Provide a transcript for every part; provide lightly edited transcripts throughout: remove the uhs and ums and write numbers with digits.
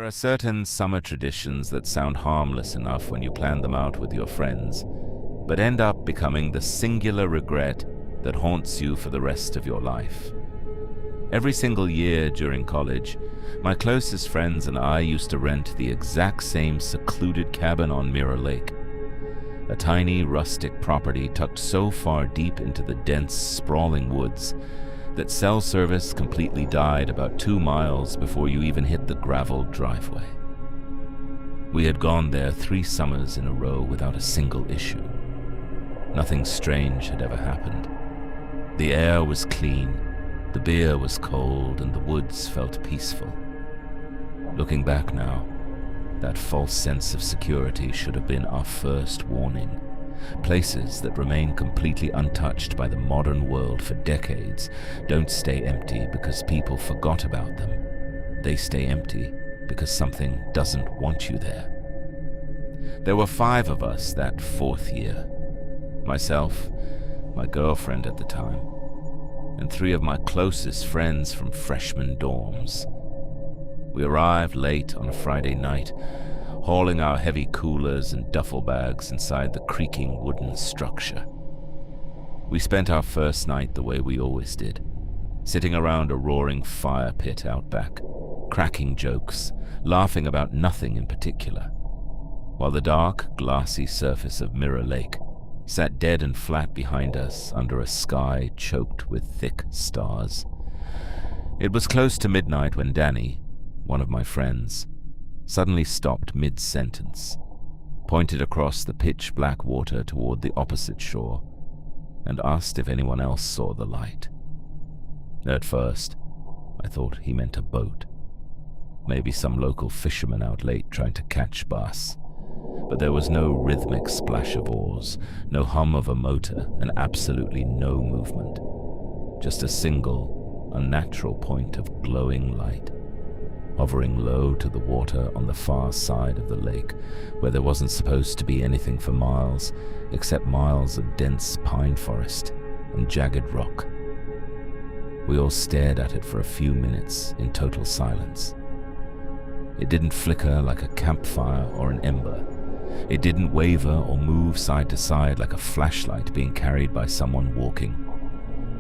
There are certain summer traditions that sound harmless enough when you plan them out with your friends, but end up becoming the singular regret that haunts you for the rest of your life. Every single year during college, my closest friends and I used to rent the exact same secluded cabin on Mirror Lake, a tiny rustic property tucked so far deep into the dense, sprawling woods that cell service completely died about 2 miles before you even hit the graveled driveway. We had gone there 3 summers in a row without a single issue. Nothing strange had ever happened. The air was clean, the beer was cold, and the woods felt peaceful. Looking back now, that false sense of security should have been our first warning. Places that remain completely untouched by the modern world for decades don't stay empty because people forgot about them. They stay empty because something doesn't want you there. There were 5 of us that 4th year. Myself, my girlfriend at the time, and 3 of my closest friends from freshman dorms. We arrived late on a Friday night, hauling our heavy coolers and duffel bags inside the creaking wooden structure. We spent our first night the way we always did, sitting around a roaring fire pit out back, cracking jokes, laughing about nothing in particular, while the dark, glassy surface of Mirror Lake sat dead and flat behind us under a sky choked with thick stars. It was close to midnight when Danny, one of my friends, suddenly stopped mid-sentence, pointed across the pitch-black water toward the opposite shore, and asked if anyone else saw the light. At first, I thought he meant a boat, maybe some local fisherman out late trying to catch bass, but there was no rhythmic splash of oars, no hum of a motor, and absolutely no movement, just a single, unnatural point of glowing light, hovering low to the water on the far side of the lake, where there wasn't supposed to be anything for miles, except miles of dense pine forest and jagged rock. We all stared at it for a few minutes in total silence. It didn't flicker like a campfire or an ember. It didn't waver or move side to side like a flashlight being carried by someone walking.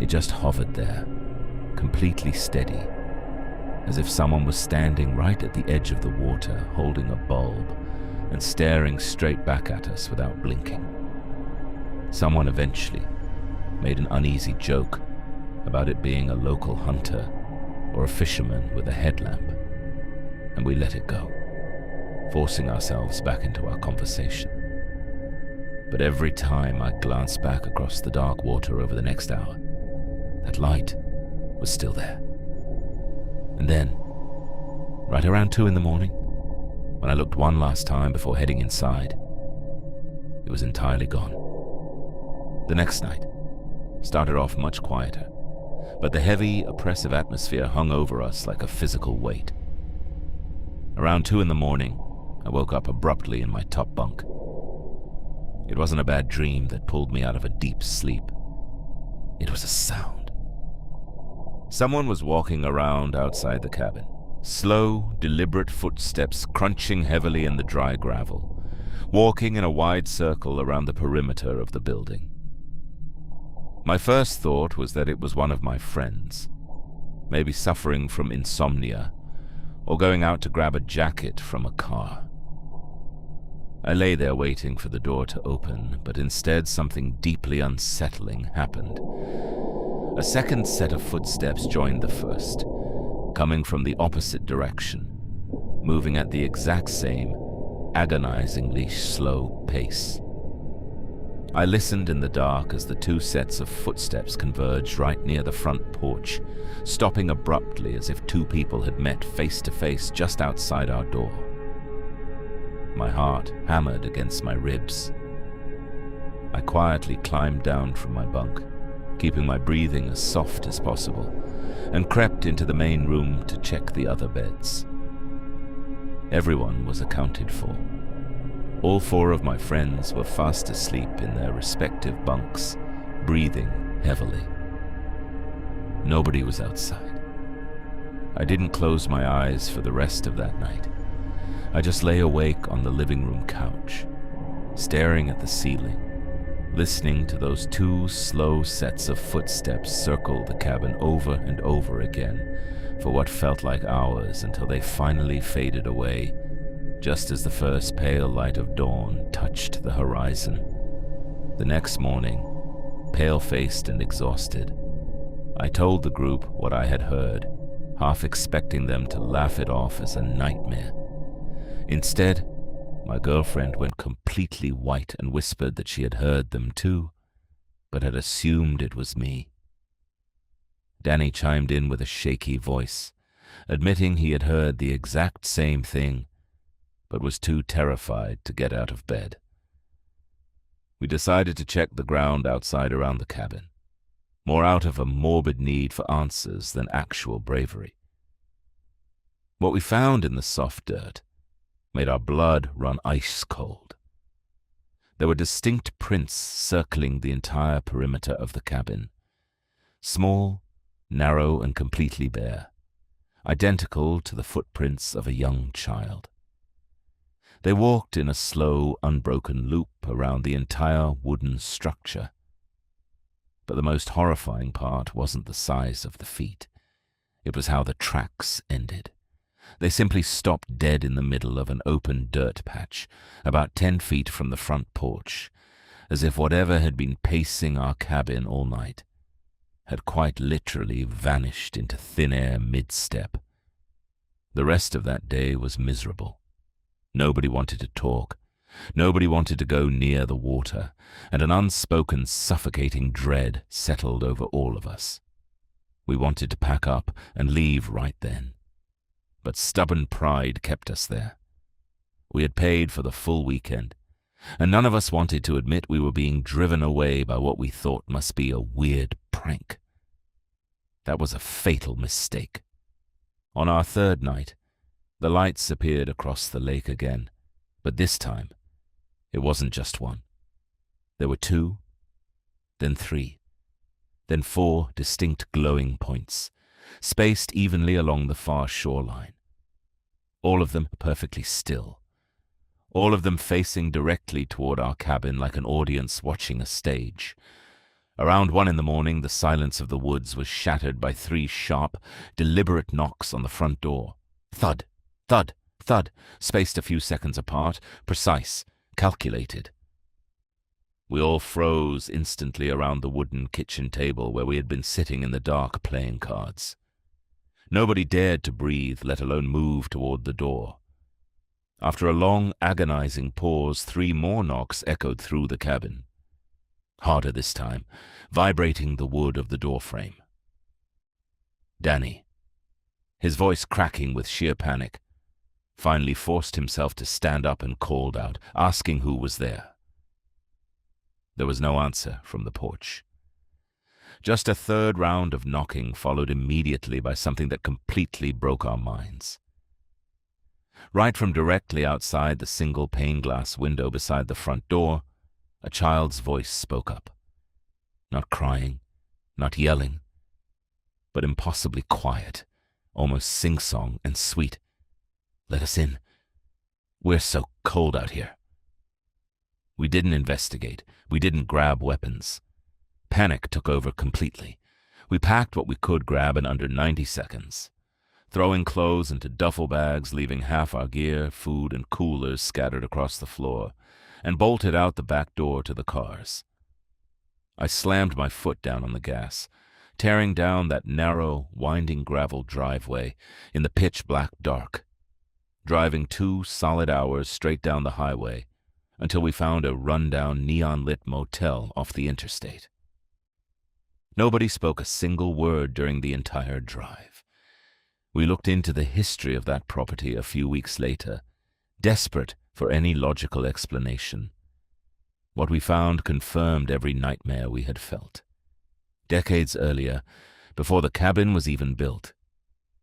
It just hovered there, completely steady, as if someone was standing right at the edge of the water holding a bulb and staring straight back at us without blinking. Someone eventually made an uneasy joke about it being a local hunter or a fisherman with a headlamp, and we let it go, forcing ourselves back into our conversation. But every time I glanced back across the dark water over the next hour, that light was still there. And then, right around 2 in the morning, when I looked one last time before heading inside, it was entirely gone. The next night started off much quieter, but the heavy, oppressive atmosphere hung over us like a physical weight. Around 2 in the morning, I woke up abruptly in my top bunk. It wasn't a bad dream that pulled me out of a deep sleep. It was a sound. Someone was walking around outside the cabin, slow, deliberate footsteps crunching heavily in the dry gravel, walking in a wide circle around the perimeter of the building. My first thought was that it was one of my friends, maybe suffering from insomnia or going out to grab a jacket from a car. I lay there waiting for the door to open, but instead something deeply unsettling happened. A second set of footsteps joined the first, coming from the opposite direction, moving at the exact same, agonizingly slow pace. I listened in the dark as the 2 sets of footsteps converged right near the front porch, stopping abruptly as if 2 people had met face to face just outside our door. My heart hammered against my ribs. I quietly climbed down from my bunk, keeping my breathing as soft as possible, and crept into the main room to check the other beds. Everyone was accounted for. All 4 of my friends were fast asleep in their respective bunks, breathing heavily. Nobody was outside. I didn't close my eyes for the rest of that night, I just lay awake on the living room couch, staring at the ceiling, listening to those two slow sets of footsteps circle the cabin over and over again for what felt like hours until they finally faded away, just as the first pale light of dawn touched the horizon. The next morning, pale-faced and exhausted, I told the group what I had heard, half expecting them to laugh it off as a nightmare. Instead, my girlfriend went completely white and whispered that she had heard them too, but had assumed it was me. Danny chimed in with a shaky voice, admitting he had heard the exact same thing, but was too terrified to get out of bed. We decided to check the ground outside around the cabin, more out of a morbid need for answers than actual bravery. What we found in the soft dirt made our blood run ice cold. There were distinct prints circling the entire perimeter of the cabin, small, narrow, and completely bare, identical to the footprints of a young child. They walked in a slow, unbroken loop around the entire wooden structure. But the most horrifying part wasn't the size of the feet. It was how the tracks ended. They simply stopped dead in the middle of an open dirt patch, about 10 feet from the front porch, as if whatever had been pacing our cabin all night had quite literally vanished into thin air mid-step. The rest of that day was miserable. Nobody wanted to talk. Nobody wanted to go near the water, and an unspoken suffocating dread settled over all of us. We wanted to pack up and leave right then, but stubborn pride kept us there. We had paid for the full weekend, and none of us wanted to admit we were being driven away by what we thought must be a weird prank. That was a fatal mistake. On our third night, the lights appeared across the lake again, but this time, it wasn't just one. There were 2, then 3, then 4 distinct glowing points, spaced evenly along the far shoreline. All of them perfectly still. All of them facing directly toward our cabin like an audience watching a stage. Around 1 in the morning, the silence of the woods was shattered by 3 sharp, deliberate knocks on the front door. Thud, thud, thud, spaced a few seconds apart, precise, calculated. We all froze instantly around the wooden kitchen table where we had been sitting in the dark playing cards. Nobody dared to breathe, let alone move toward the door. After a long, agonizing pause, 3 more knocks echoed through the cabin. Harder this time, vibrating the wood of the doorframe. Danny, his voice cracking with sheer panic, finally forced himself to stand up and called out, asking who was there. There was no answer from the porch. Just a third round of knocking followed immediately by something that completely broke our minds. Right from directly outside the single pane glass window beside the front door, a child's voice spoke up. Not crying, not yelling, but impossibly quiet, almost sing-song and sweet. "Let us in. We're so cold out here." We didn't investigate. We didn't grab weapons. Panic took over completely. We packed what we could grab in under 90 seconds, throwing clothes into duffel bags, leaving half our gear, food, and coolers scattered across the floor, and bolted out the back door to the cars. I slammed my foot down on the gas, tearing down that narrow, winding gravel driveway in the pitch-black dark, driving 2 solid hours straight down the highway until we found a run-down, neon-lit motel off the interstate. Nobody spoke a single word during the entire drive. We looked into the history of that property a few weeks later, desperate for any logical explanation. What we found confirmed every nightmare we had felt. Decades earlier, before the cabin was even built,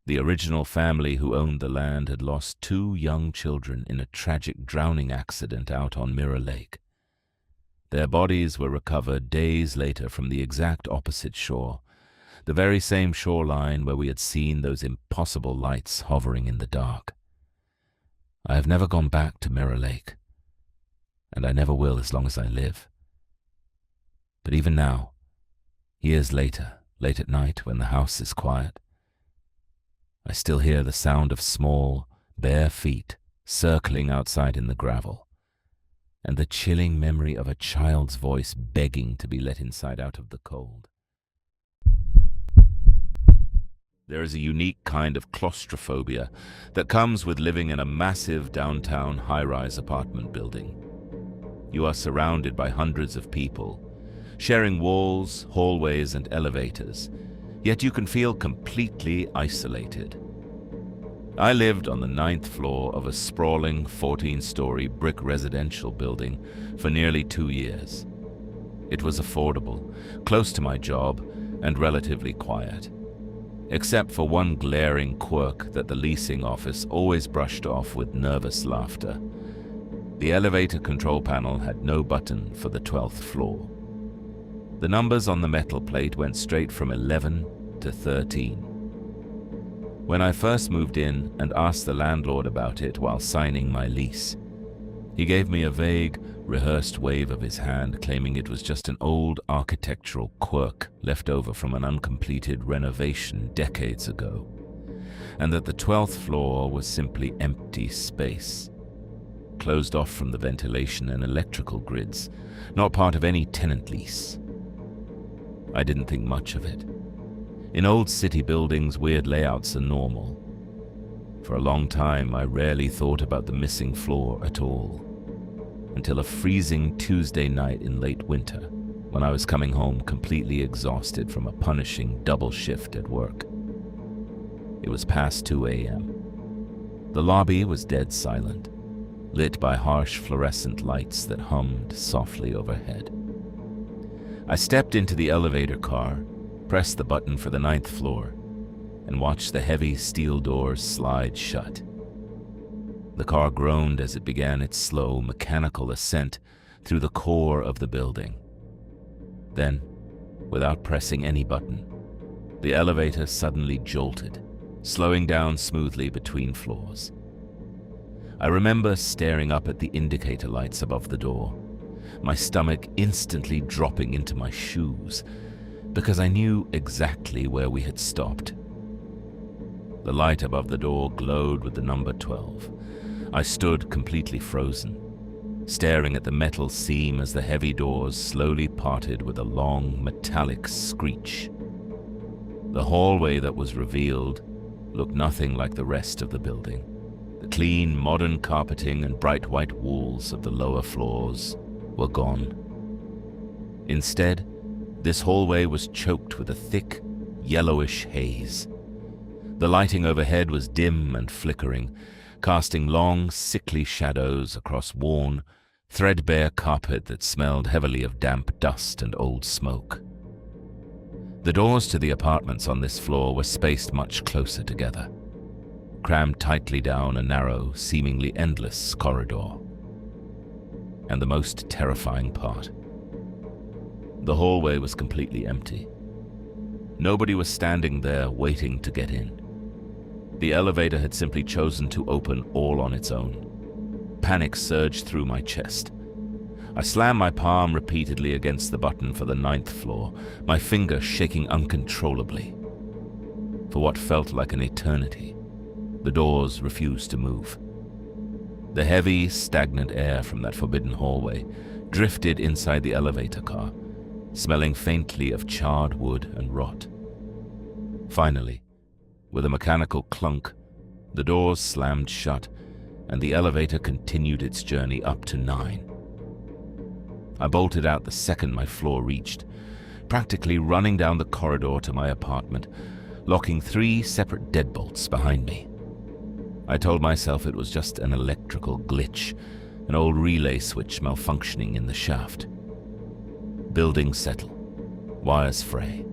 the original family who owned the land had lost 2 young children in a tragic drowning accident out on Mirror Lake. Their bodies were recovered days later from the exact opposite shore, the very same shoreline where we had seen those impossible lights hovering in the dark. I have never gone back to Mirror Lake, and I never will as long as I live. But even now, years later, late at night when the house is quiet, I still hear the sound of small, bare feet circling outside in the gravel, and the chilling memory of a child's voice begging to be let inside out of the cold. There is a unique kind of claustrophobia that comes with living in a massive downtown high-rise apartment building. You are surrounded by hundreds of people, sharing walls, hallways, and elevators, yet you can feel completely isolated. I lived on the 9th floor of a sprawling 14-story brick residential building for nearly 2 years. It was affordable, close to my job, and relatively quiet, except for one glaring quirk that the leasing office always brushed off with nervous laughter. The elevator control panel had no button for the 12th floor. The numbers on the metal plate went straight from 11 to 13. When I first moved in and asked the landlord about it while signing my lease, he gave me a vague, rehearsed wave of his hand, claiming it was just an old architectural quirk left over from an uncompleted renovation decades ago, and that the 12th floor was simply empty space, closed off from the ventilation and electrical grids, not part of any tenant lease. I didn't think much of it. In old city buildings, weird layouts are normal. For a long time, I rarely thought about the missing floor at all, until a freezing Tuesday night in late winter, when I was coming home completely exhausted from a punishing double shift at work. It was past 2 a.m. The lobby was dead silent, lit by harsh fluorescent lights that hummed softly overhead. I stepped into the elevator car, pressed the button for the 9th floor, and watched the heavy steel doors slide shut. The car groaned as it began its slow, mechanical ascent through the core of the building. Then, without pressing any button, the elevator suddenly jolted, slowing down smoothly between floors. I remember staring up at the indicator lights above the door, my stomach instantly dropping into my shoes, because I knew exactly where we had stopped. The light above the door glowed with the number 12. I stood completely frozen, staring at the metal seam as the heavy doors slowly parted with a long, metallic screech. The hallway that was revealed looked nothing like the rest of the building. The clean, modern carpeting and bright white walls of the lower floors were gone. Instead, this hallway was choked with a thick, yellowish haze. The lighting overhead was dim and flickering, casting long, sickly shadows across worn, threadbare carpet that smelled heavily of damp dust and old smoke. The doors to the apartments on this floor were spaced much closer together, crammed tightly down a narrow, seemingly endless corridor. And the most terrifying part, the hallway was completely empty. Nobody was standing there waiting to get in. The elevator had simply chosen to open all on its own. Panic surged through my chest. I slammed my palm repeatedly against the button for the 9th floor, my finger shaking uncontrollably. For what felt like an eternity, the doors refused to move. The heavy, stagnant air from that forbidden hallway drifted inside the elevator car, smelling faintly of charred wood and rot. Finally, with a mechanical clunk, the doors slammed shut, and the elevator continued its journey up to 9. I bolted out the second my floor reached, practically running down the corridor to my apartment, locking 3 separate deadbolts behind me. I told myself it was just an electrical glitch, an old relay switch malfunctioning in the shaft. Buildings settle, wires fray.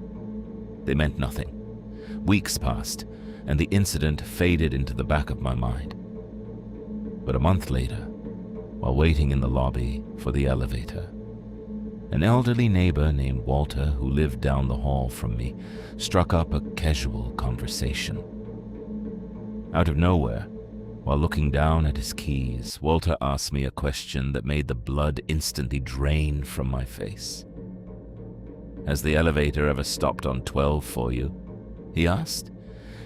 They meant nothing. Weeks passed, and the incident faded into the back of my mind. But a month later, while waiting in the lobby for the elevator, an elderly neighbor named Walter, who lived down the hall from me, struck up a casual conversation. Out of nowhere, While looking down at his keys, Walter asked me a question that made the blood instantly drain from my face. "Has the elevator ever stopped on 12 for you?" he asked,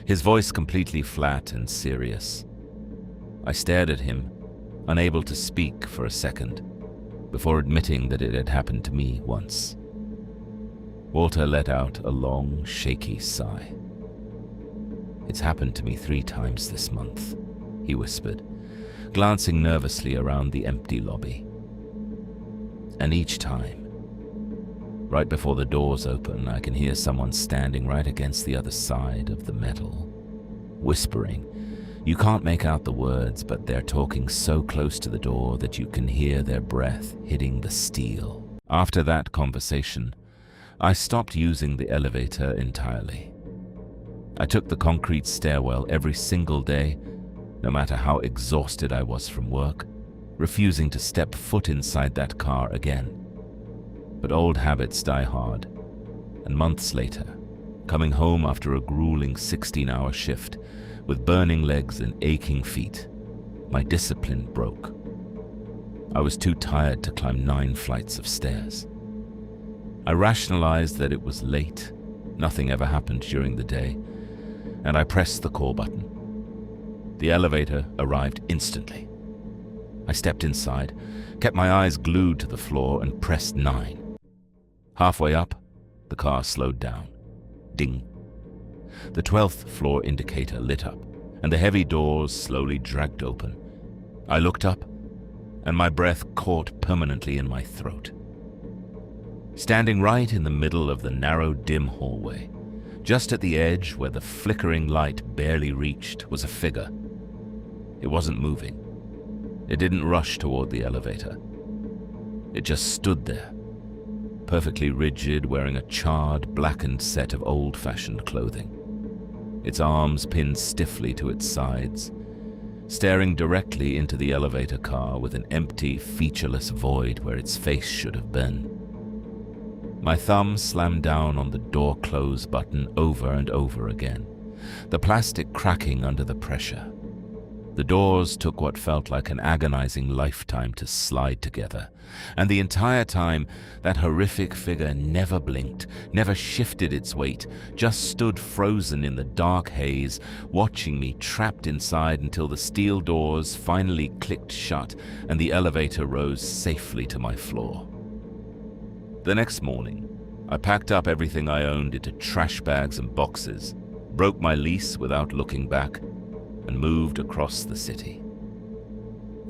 his voice completely flat and serious. I stared at him, unable to speak for a second, before admitting that it had happened to me once. Walter let out a long, shaky sigh. "It's happened to me 3 times this month," he whispered, glancing nervously around the empty lobby. "And each time, right before the doors open, I can hear someone standing right against the other side of the metal, whispering. You can't make out the words, but they're talking so close to the door that you can hear their breath hitting the steel." After that conversation, I stopped using the elevator entirely. I took the concrete stairwell every single day, no matter how exhausted I was from work, refusing to step foot inside that car again. But old habits die hard, and months later, coming home after a grueling 16-hour shift, with burning legs and aching feet, my discipline broke. I was too tired to climb 9 flights of stairs. I rationalized that it was late, nothing ever happened during the day, and I pressed the call button. The elevator arrived instantly. I stepped inside, kept my eyes glued to the floor, and pressed 9. Halfway up, the car slowed down. Ding. The 12th floor indicator lit up, and the heavy doors slowly dragged open. I looked up, and my breath caught permanently in my throat. Standing right in the middle of the narrow, dim hallway, just at the edge where the flickering light barely reached, was a figure. It wasn't moving. It didn't rush toward the elevator. It just stood there, perfectly rigid, wearing a charred, blackened set of old-fashioned clothing. Its arms pinned stiffly to its sides, staring directly into the elevator car with an empty, featureless void where its face should have been. My thumb slammed down on the door close button over and over again, the plastic cracking under the pressure. The doors took what felt like an agonizing lifetime to slide together, and the entire time, that horrific figure never blinked, never shifted its weight, just stood frozen in the dark haze, watching me trapped inside until the steel doors finally clicked shut and the elevator rose safely to my floor. The next morning, I packed up everything I owned into trash bags and boxes, broke my lease without looking back, and moved across the city.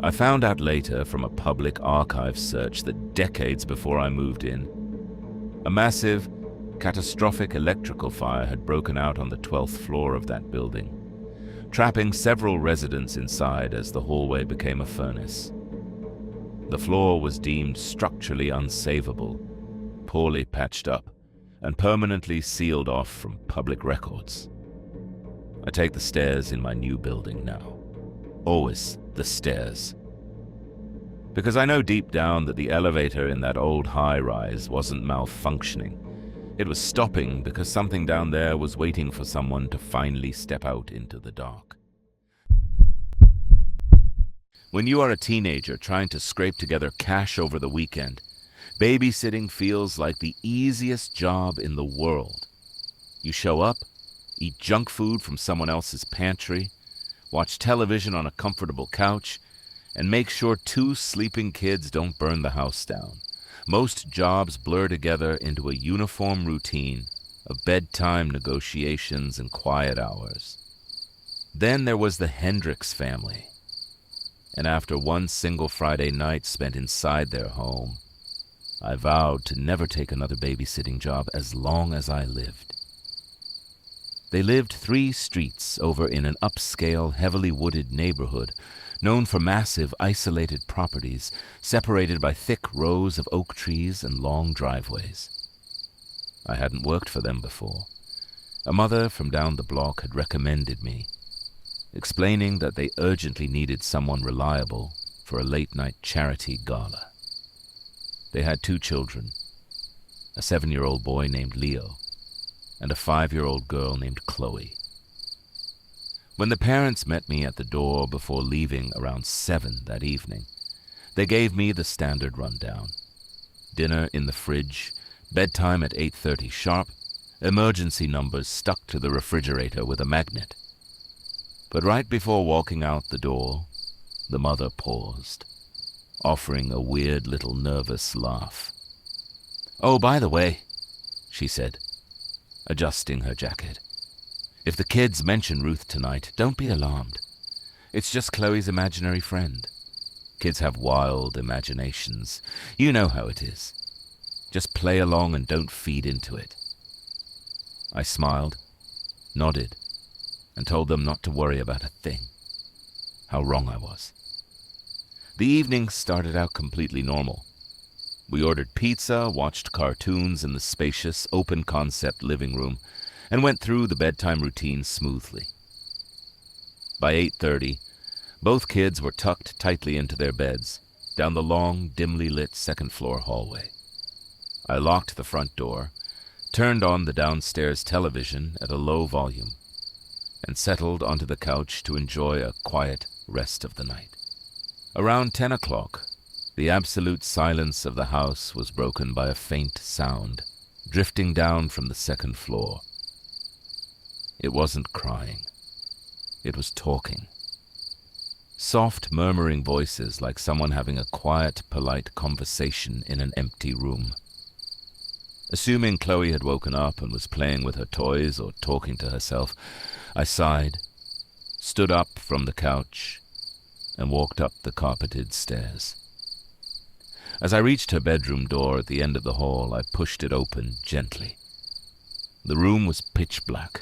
I found out later from a public archive search that decades before I moved in, a massive, catastrophic electrical fire had broken out on the 12th floor of that building, trapping several residents inside as the hallway became a furnace. The floor was deemed structurally unsavable, poorly patched up, and permanently sealed off from public records. I take the stairs in my new building now. Always the stairs. Because I know deep down that the elevator in that old high-rise wasn't malfunctioning. It was stopping because something down there was waiting for someone to finally step out into the dark. When you are a teenager trying to scrape together cash over the weekend, babysitting feels like the easiest job in the world. You show up, eat junk food from someone else's pantry, watch television on a comfortable couch, and make sure 2 sleeping kids don't burn the house down. Most jobs blur together into a uniform routine of bedtime negotiations and quiet hours. Then there was the Hendricks family. And after one single Friday night spent inside their home, I vowed to never take another babysitting job as long as I lived. They lived 3 streets over in an upscale, heavily wooded neighborhood known for massive, isolated properties separated by thick rows of oak trees and long driveways. I hadn't worked for them before. A mother from down the block had recommended me, explaining that they urgently needed someone reliable for a late-night charity gala. They had 2 children, a 7-year-old boy named Leo and a 5-year-old girl named Chloe. When the parents met me at the door before leaving around 7 that evening, they gave me the standard rundown. Dinner in the fridge, bedtime at 8:30 sharp, emergency numbers stuck to the refrigerator with a magnet. But right before walking out the door, the mother paused, offering a weird little nervous laugh. "Oh, by the way," she said, adjusting her jacket, "if the kids mention Ruth tonight, don't be alarmed. It's just Chloe's imaginary friend. Kids have wild imaginations. You know how it is. Just play along and don't feed into it." I smiled, nodded, and told them not to worry about a thing. How wrong I was. The evening started out completely normal. We ordered pizza, watched cartoons in the spacious, open-concept living room, and went through the bedtime routine smoothly. By 8:30, both kids were tucked tightly into their beds, down the long, dimly lit second-floor hallway. I locked the front door, turned on the downstairs television at a low volume, and settled onto the couch to enjoy a quiet rest of the night. Around 10 o'clock, the absolute silence of the house was broken by a faint sound, drifting down from the second floor. It wasn't crying. It was talking. Soft, murmuring voices like someone having a quiet, polite conversation in an empty room. Assuming Chloe had woken up and was playing with her toys or talking to herself, I sighed, stood up from the couch, and walked up the carpeted stairs. As I reached her bedroom door at the end of the hall, I pushed it open gently. The room was pitch black.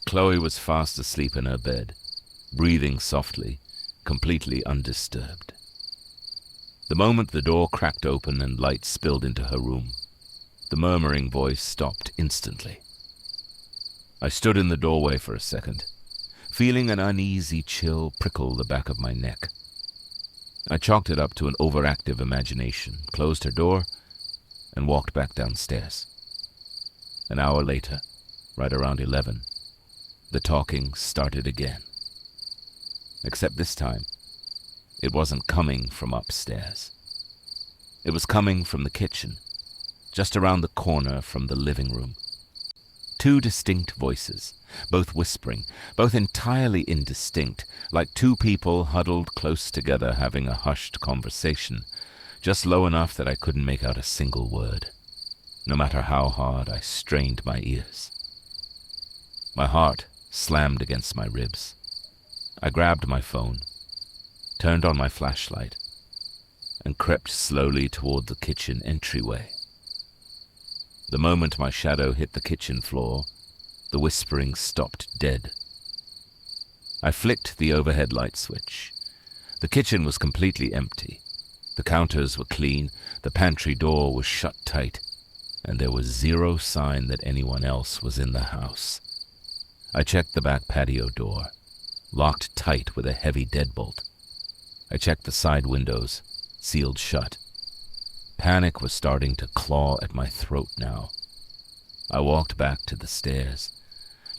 Chloe was fast asleep in her bed, breathing softly, completely undisturbed. The moment the door cracked open and light spilled into her room, the murmuring voice stopped instantly. I stood in the doorway for a second, feeling an uneasy chill prickle the back of my neck. I chalked it up to an overactive imagination, closed her door, and walked back downstairs. An hour later, right around 11, the talking started again. Except this time, it wasn't coming from upstairs. It was coming from the kitchen, just around the corner from the living room. Two distinct voices, both whispering, both entirely indistinct, like two people huddled close together having a hushed conversation, just low enough that I couldn't make out a single word, no matter how hard I strained my ears. My heart slammed against my ribs. I grabbed my phone, turned on my flashlight, and crept slowly toward the kitchen entryway. The moment my shadow hit the kitchen floor, the whispering stopped dead. I flicked the overhead light switch. The kitchen was completely empty. The counters were clean, the pantry door was shut tight, and there was zero sign that anyone else was in the house. I checked the back patio door, locked tight with a heavy deadbolt. I checked the side windows, sealed shut. Panic was starting to claw at my throat now. I walked back to the stairs,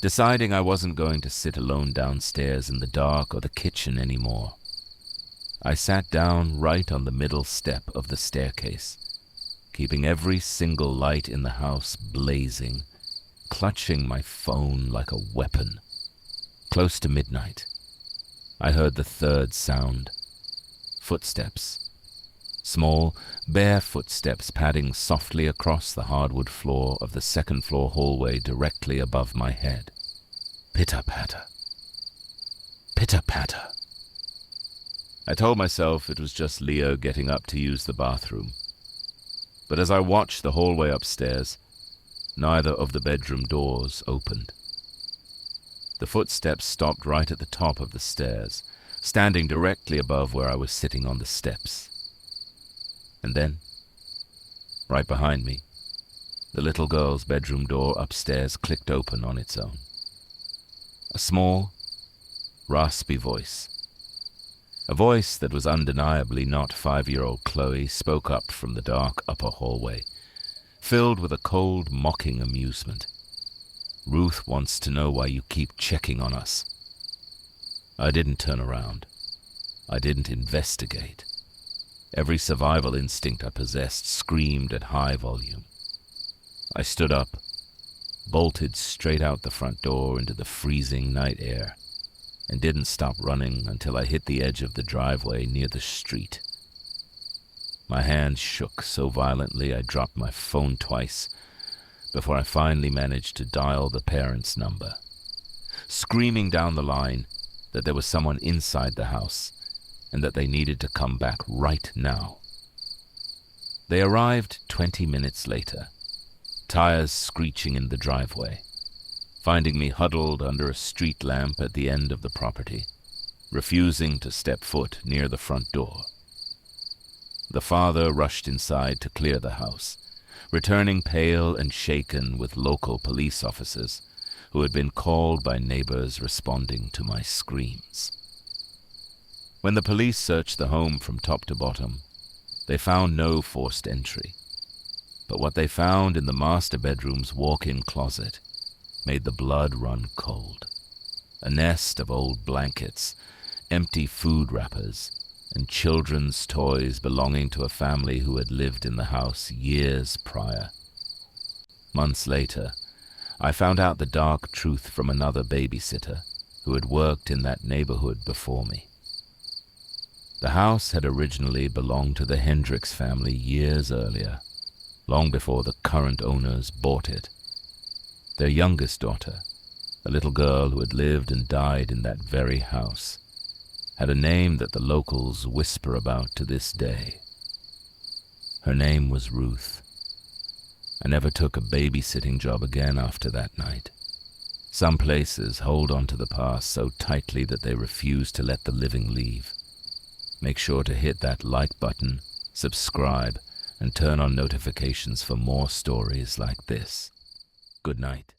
deciding I wasn't going to sit alone downstairs in the dark or the kitchen anymore. I sat down right on the middle step of the staircase, keeping every single light in the house blazing, clutching my phone like a weapon. Close to midnight, I heard the third sound. Footsteps. Small, bare footsteps padding softly across the hardwood floor of the second-floor hallway directly above my head. Pitter-patter. Pitter-patter. I told myself it was just Leo getting up to use the bathroom. But as I watched the hallway upstairs, neither of the bedroom doors opened. The footsteps stopped right at the top of the stairs, standing directly above where I was sitting on the steps. And then, right behind me, the little girl's bedroom door upstairs clicked open on its own. A small, raspy voice. A voice that was undeniably not 5-year-old Chloe spoke up from the dark upper hallway, filled with a cold, mocking amusement. "Ruth wants to know why you keep checking on us. I didn't turn around. I didn't investigate. Every survival instinct I possessed screamed at high volume. I stood up, bolted straight out the front door into the freezing night air, and didn't stop running until I hit the edge of the driveway near the street. My hand shook so violently I dropped my phone twice before I finally managed to dial the parents' number, screaming down the line that there was someone inside the house and that they needed to come back right now. They arrived 20 minutes later, tires screeching in the driveway, finding me huddled under a street lamp at the end of the property, refusing to step foot near the front door. The father rushed inside to clear the house, returning pale and shaken with local police officers who had been called by neighbors responding to my screams. When the police searched the home from top to bottom, they found no forced entry. But what they found in the master bedroom's walk-in closet made the blood run cold. A nest of old blankets, empty food wrappers, and children's toys belonging to a family who had lived in the house years prior. Months later, I found out the dark truth from another babysitter who had worked in that neighborhood before me. The house had originally belonged to the Hendricks family years earlier, long before the current owners bought it. Their youngest daughter, a little girl who had lived and died in that very house, had a name that the locals whisper about to this day. Her name was Ruth. I never took a babysitting job again after that night. Some places hold on to the past so tightly that they refuse to let the living leave. Make sure to hit that like button, subscribe, and turn on notifications for more stories like this. Good night.